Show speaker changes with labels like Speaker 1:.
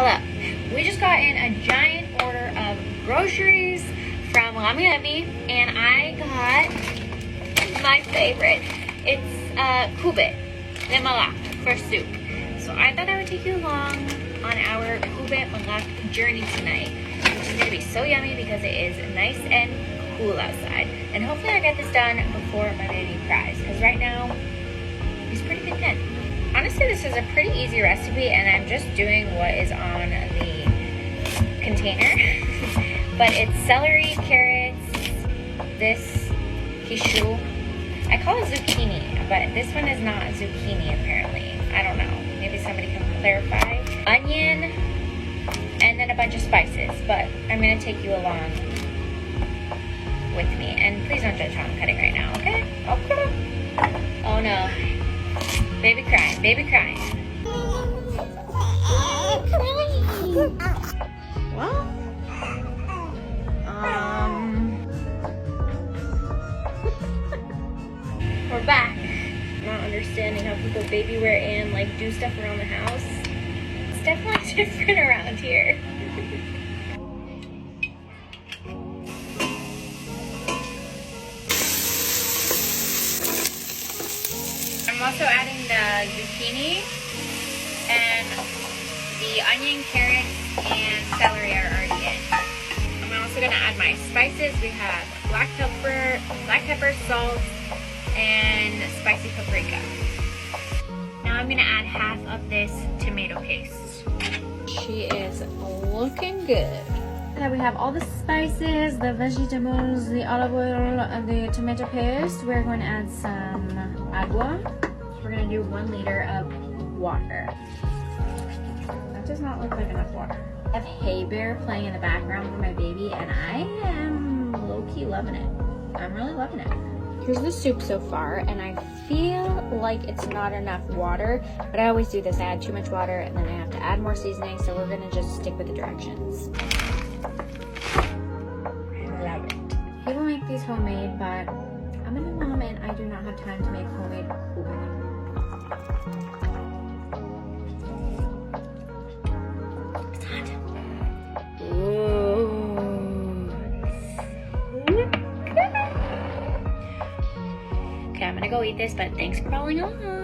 Speaker 1: Hello. We just got in a giant order of groceries from Lami, and I got my favorite. It's Kubeh de malak for soup. So I thought I would take you along on our Kubeh malak journey tonight, which is going to be so yummy because it is nice and cool outside. And hopefully I get this done before my baby cries, because right now he's pretty content. Honestly, this is a pretty easy recipe, and I'm just doing what is on the container. But it's celery, carrots, this kishu. I call it zucchini, but this one is not zucchini apparently. I don't know. Maybe somebody can clarify. Onion, and then a bunch of spices. But I'm going to take you along with me. And please don't judge how I'm cutting right now, okay? Okay. Oh no. Baby crying, baby crying. Well, we're back. Not understanding how people baby wear and like do stuff around the house. It's definitely different around here. I'm also adding the zucchini, and the onion, carrots, and celery are already in. I'm also gonna add my spices. We have black pepper, salt, and spicy paprika. Now I'm gonna add half of this tomato paste. She is looking good. Now we have all the spices, the vegetables, the olive oil, and the tomato paste. We're going to add some agua. We're going to do 1 liter of water. That does not look like enough water. I have Hey Bear playing in the background for my baby, and I am low-key loving it. I'm really loving it. Here's the soup so far, and I feel like it's not enough water, but I always do this. I add too much water, and then I have to add more seasoning, so we're going to just stick with the directions. I love it. People make these homemade, but I'm a new mom, and I do not have time to make homemade kubeh. It's hot. Ooh. Okay, I'm gonna go eat this, but thanks for following along.